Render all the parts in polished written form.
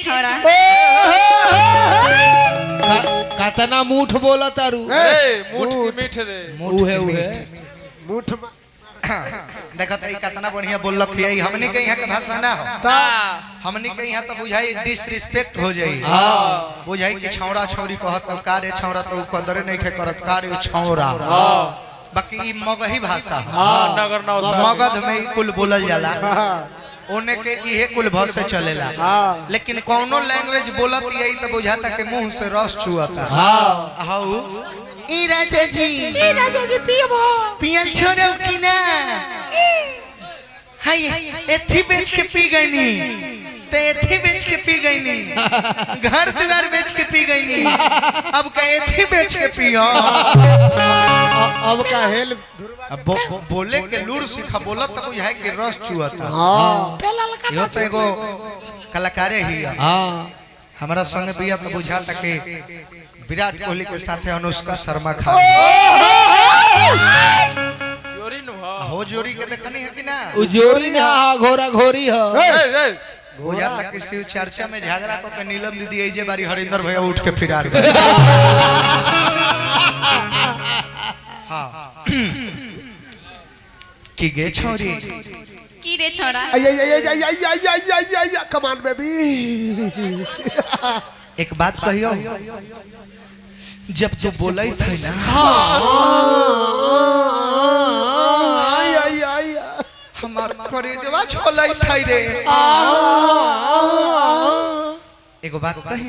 छोड़ा कतना मूठ बोला तारू मूठ की मीठ रे उहे मूठ देखा तो कतना बढ़िया बोल रखिए हमने के यहाँ के भाषा ना हो हमने के यहाँ तो बुझाई डिसरिस्पेक्ट हो जाई बुझाई कि छौड़ा छौरी कहत का रे छौड़ा तो कदर नहीं के करत का रे छौड़ा बाकी मगही भाषा नगर नौ मगध में कुल बोलल जाला ओने के इहे कुल भर से चलेला लेकिन कौनो लैंग्वेज बोलत यही तो बुझाता के मुंह से रस चुआता हाउ ई राजा जी पियल छोड़ब कि ना हाय एथी बेच के पी गईनी ते एथी बेच के पी गईनी घर द्वार बेच के पी गईनी अब का एथी बेच के पियो अब का हेल बोले के लूर सिखा बोलत तो बुझाए के रस चुआता यो तो एगो कलाकारे ही हमारा संग बिया तो बुझाता के विराट कोहली के साथ अनुष्का शर्मा खा जोरी नु हो जोड़ी के देखनी है कि ना जोरी ना घोरा घोरी हो बुझा तक कि शिव चर्चा में झगड़ा को के नीलम दीदी ऐजे बारी हरिंदर भैया उठ के फिरार गए हां की गे छोरी की रे छोड़ा कमान में भी एक बात कहियो जब तू बोलाई थे ना हमार करेजवा छोलाई थाई रे एगो बात कही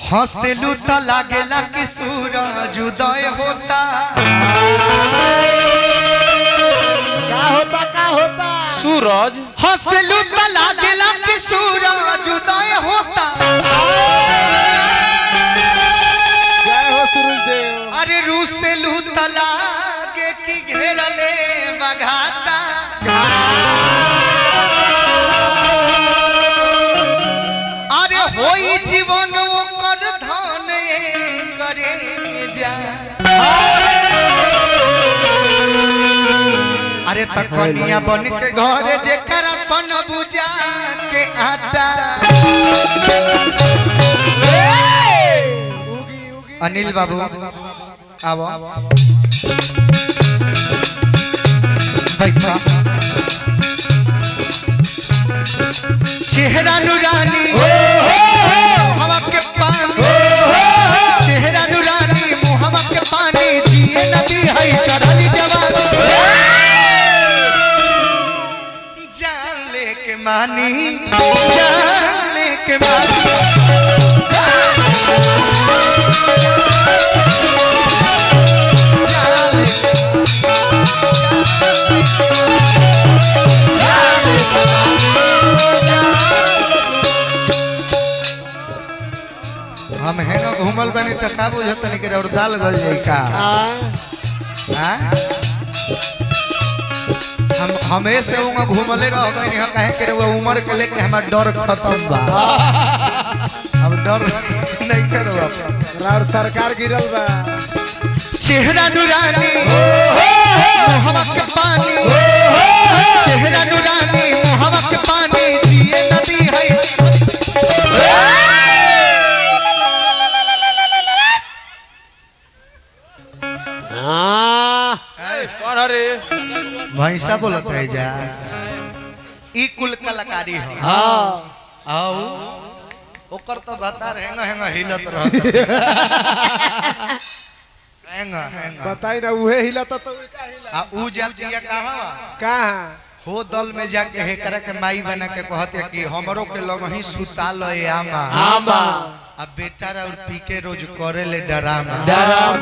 हंसलू त लागेला कि सूरज उदय होता का होता सूरज हंसलू त लागेला कि सूरज उदय होता जय हो सूरज देव अरे रूसलू त लागे कि घेरले बघाटा अरे होई जीवन ओकर धन करे जा अरे तकनिया बन के घर जेकरा सन बुझा के आटा अनिल बाबू आओ बैठा चेहरा नूरानी हवा के पानी चेहरा नूरानी मुहवा के पानी जिए नदी है चढ़ली जवानी जान लेके मानी जान लेके मानी हम है ना घूमल बनी तो का बुझत नहीं के और दाल गल जाई का हां हम हमेशा उंगा घूमले रह गई नहीं कहे के वो उम्र के लेके हमार डर खत्म बा अब डर नहीं करो और सरकार गिरल बा चेहरा नूरानी हवा के पानी चेहरा नूरानी हवा के पानी जिए नदी है कौन रे भैंसा बोलत रह जा ई कुल कलाकारी हो आओ ओकर तो बता रहेगा हैंगा हिलत रहत हैंगा बताई ना उहे हिलता तो का हिला आ ऊ जातिया कहां हो दल में जाके हे करे के माई बना के कहते कि हमरो के लग ही सुता लो आमा अब बेटा और पी के रोज करे ले डरामा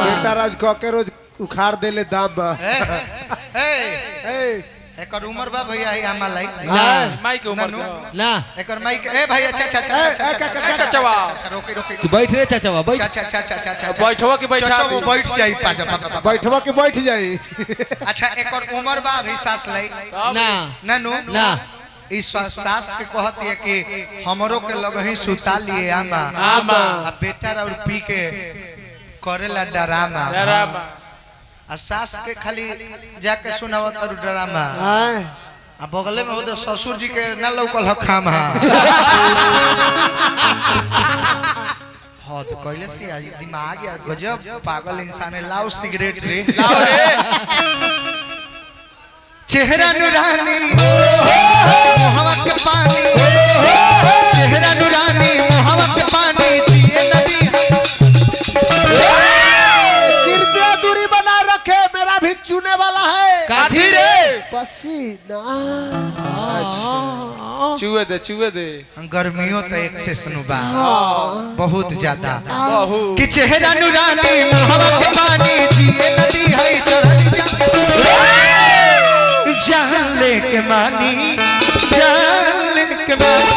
बेटा राज क के रोज उखाड़ देले दाम बा ए एकर उम्र बा भैया है आमा लाई माई के उम्र ना एकर माई के ए भैया चाचावा रोके तू बैठ रे चाचावा बैठ चाचा बैठवा के बैठा वो बैठ जाई पाजा बैठवा के बैठ जाई अच्छा एकर उम्र बा अभी सास लाई ना ननु ना इस सास के कहती है कि हमरो के लग ही सुता लिए आमा आ बेटा और पी के करेला डरामा डरामा आ सास के खाली जाके सुनावत और ड्रामा अब बगले में होते ससुर जी के ना लौकल ह खाम हा हद कहले से आज दिमाग यार गजब पागल इंसान है। लाओ सिगरेट रे लाओ रे चेहरा नूरानी मोहब्बत के पानी चेहरा नूरानी मोहब्बत के पानी जिए नदी कृपया दूरी बना रखे, मेरा भी चूने वाला है काफी रे पसीना। चुए दे गर्मियों तो एक से सुनुबा बहुत ज्यादा बहु कि चेहरा नूरानी मोहब्बत के पानी जिए नदी है चढ़ल जान लेके मानी जान लेके मानी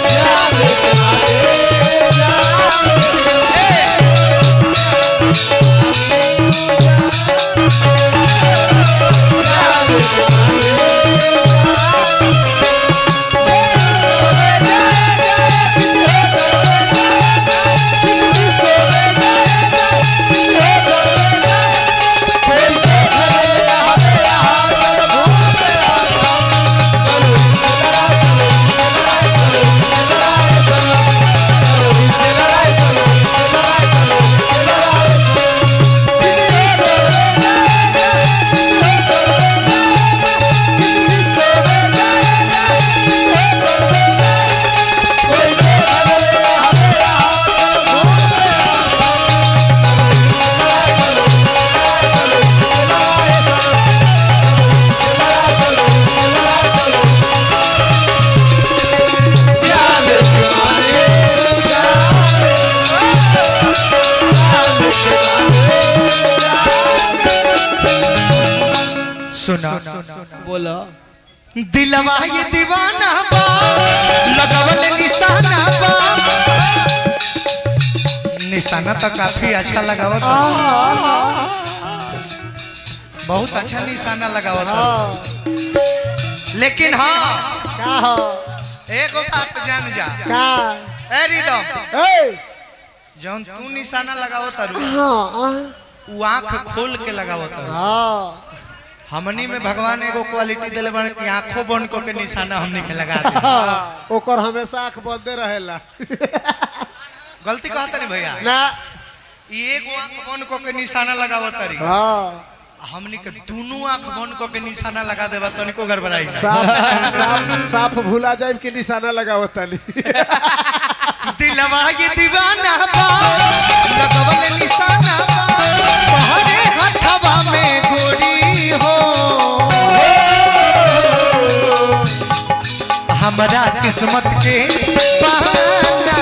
जान लेके मानी सुना बोला दिलवा ये दीवाना बा लगवल निशाना बा निशाना तो काफी अच्छा लगावत बहुत अच्छा निशाना लगावत लेकिन हाँ का हो एक बात जान जा का ए रिदम ए जौन तू निशाना लगावत तारू हाँ उ आंख खोल के लगावत तारू हाँ हमनी में भगवान एगो क्वालिटी देले बाड़े कि आंखों बंद को के निशाना हमनी के लगा दे ओकर हमेशा आँख बंदे रहेला गलती कहता नहीं भैया ना ये एगो आंख बंद को के निशाना लगावत तारी हाँ हमनी के दोनों आंख बंद को के निशाना लगा देबा तनिको गड़बड़ाई ना साफ साफ साफ भूला जाए कि निशाना लगावत तानी दिलवा ये दीवाना बा लगवल निशाना बा तोहरे हथवा में गोरी हो हमरा किस्मत के पाना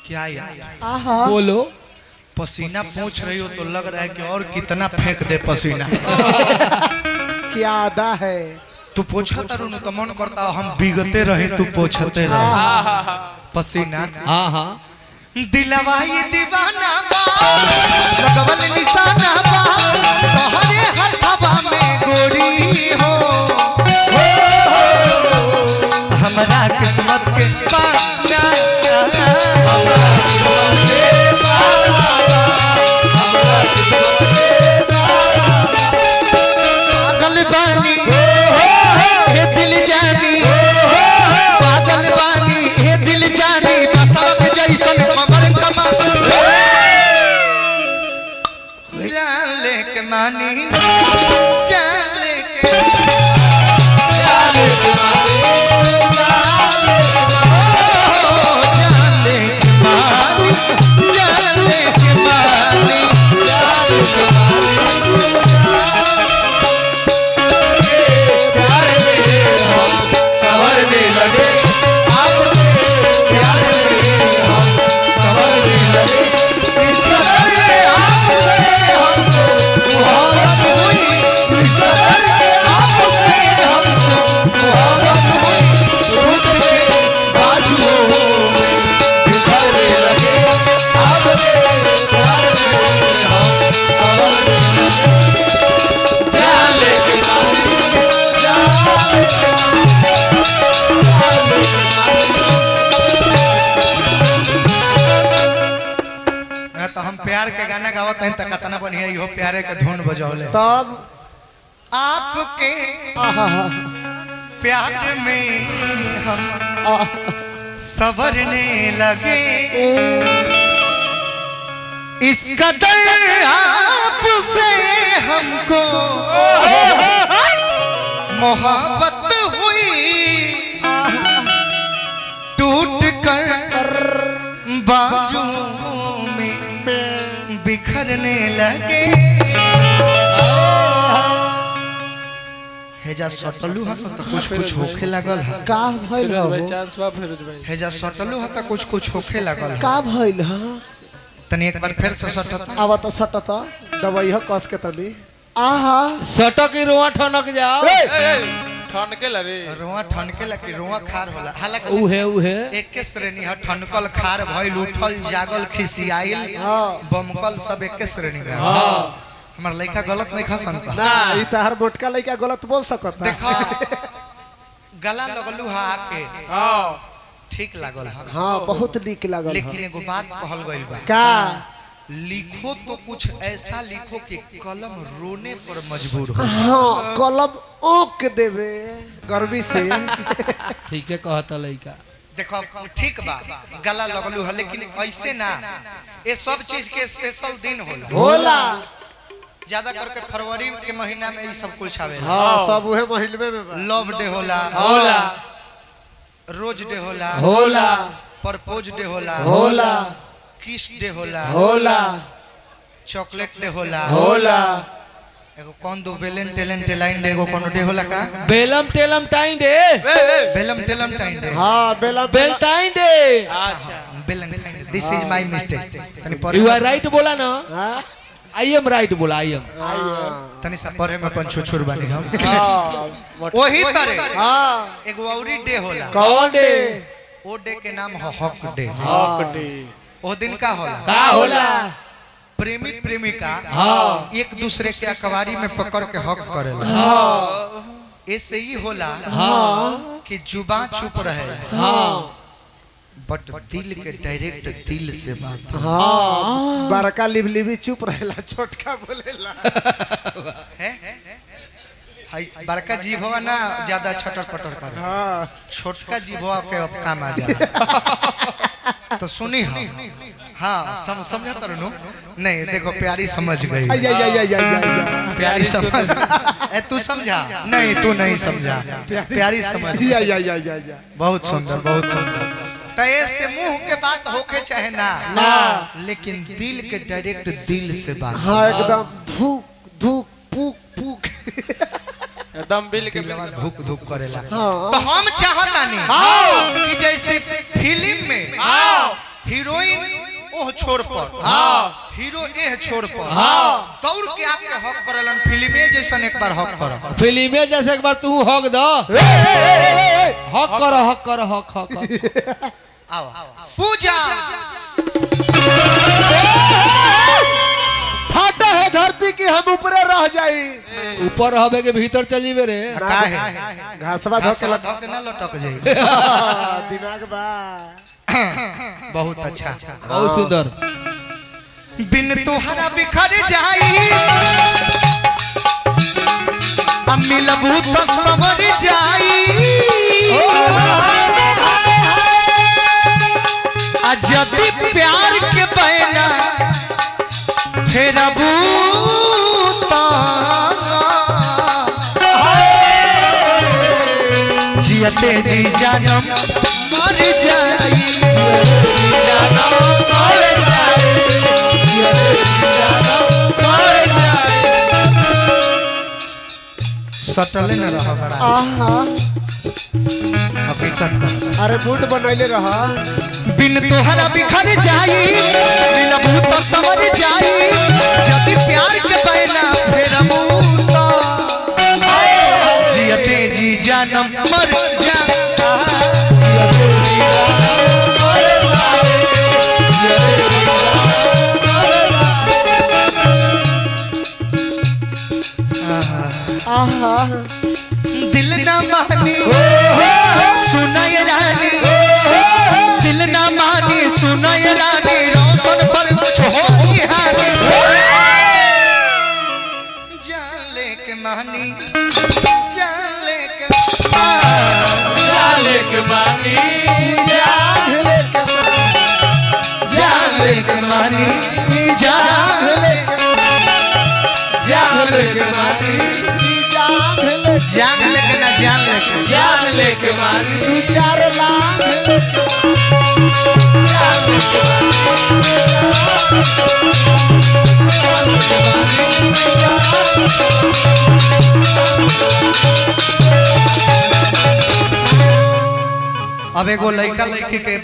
क्या यार बोलो पसीना पूछ रही हो तो लग रहा है कि और कितना फेंक दे पसीना क्या अदा है तू पोछा तारू न तो मन करता हम बिगते रहे तू पोछते रहे पसीना हाँ हाँ दिलवा ये दीवाना बा लगवल निशाना बा तोहरे हथवा में गोरी हो हमरा किस्मत के पाना पागल बानी हे दिल जानी पागल बानी हे दिल जानी बसरत जैसन कमर कमा जान लेके मानी जान लेके जान लेके मानी जान लेके मानी आपसे गावत हैं त कतना बढ़िया इहो प्यारे के धुन बजौले तब आपके आहा प्यार में हम संवरने लगे इस कदर आपसे हमको मोहब्बत हुई टूट कर बाजुओं में बिखरने लगे हेजा सटलू ह त कुछ होखे लागल ह का भइल भाई हो चांस बा फिरोज भाई हेजा सटलू ह त कुछ होखे लागल ह का भइल ह तनी एक बार फिर से सटता आवा त सटत दवाई ह कस के तनी आहा सटक ही रोआ ठनक जाओ ठन के लरे रोआ ठनके लगी रोआ खार होला हालांकि उहे एक के श्रेणी है ठनकल खार भइल उठल जागल खिसियाइल बमकल सब एक के श्रेणी में हमार लइका गलत नहीं खा सकता ना ई तहर मोटका लइका गलत बोल सकत देखा गला लगलू हा आके हां ठीक लागल हा हां बहुत नीक लागल लेकिन एगो बात कहल गइल बा का लिखो तो कुछ ऐसा लिखो कि कलम रोने पर मजबूर हो हां कलम ओक देवे गर्मी से ठीक है कहता लइका देखो ठीक बा गला लगलू है लेकिन ऐसे ना ये सब चीज के स्पेशल दिन होला ज्यादा करके फरवरी के महीना में ये सब कुछ आवे हां सब उहे महीने में बा लव डे होला होला रोज डे होला होला प्रपोज डे होला होला किस डे होला होला चॉकलेट डे होला होला एगो कौन दो वेलेंटाइन डे एगो कोनो डे होला का बेलम टेलम टाइम डे वेलेंटाइन डे हां बेलटाइन डे अच्छा Valentine day this is my mistake तनी यू आर राइट बोला ना हां आई एम राइट बोला आई एम तनी सा परे में अपन छुछुर बानी हम हां वही तरह हां एगो औरी डे होला कौन डे ओ डे के नाम है हक डे हक डे ओ दिन का होला का होला प्रेमी प्रेमिका हाँ एक दूसरे के अकवारी में पकड़ के हक करेला हाँ ऐसे ही होला हाँ कि जुबान चुप रहे हाँ बट दिल के डायरेक्ट दिल से बात हां बड़का लिबलिबी चुप रहेला छोटका बोलेला है हाय बड़का जीभवा ना ज्यादा छटर पटर करे हां छोटका जीभवा के अब काम आ जा तो सुनी हाँ समझा तरनु नहीं देखो प्यारी समझ गई प्यारी समझ ए तू समझा नहीं तू नहीं समझा प्यारी समझ बहुत सुंदर तो ऐसे मुंह के बात होके चाहे ना लेकिन दिल के डायरेक्ट दिल से बात हां एकदम धूक धूक पुक पुक एकदम बिल के धूक धूक करेला हाँ। तो हम चाहता नहीं कि जैसे फिल्म में हीरोइन ओह छोर पर हीरो एह छोर पर दौड़ के आपके हक करलन फिल्मे जैसन एक बार हक कर फिल्मे जैसे एक बार तू हक दो हक कर हक आओ पूजा फाटा है धरती की हम ऊपर रह जाई ऊपर रहबे के भीतर चली बे रे काहे घासवा धक ना लटक जाई दिमाग बा बहुत अच्छा बहुत सुंदर बिन तोहरा बिखर जाई अब मिलबू तो समर जाई अजदी प्यार के बहना फेरबू जियते जी जानम मर जाई सटले न रहा बड़ा हकीकत का अरे बूट बनैले रहा बिन तोहरा बिखर जाई मिलबू तो समझ जाई यदि प्यार के बहना फेरबू तो जियते जी जानम मर दिल ना मानी सुनाय रानी दिल ना मानी सुनाय रानी रोशन पर कुछ हो हानी मानी जान लेके जान लेके मानी जान लेके जान लेके मानी जान लेके जान लेके मानी जान लेके ना जान लेके जान लेके मानी 4 लाख जान लेके अब एगो लड़का लड़की के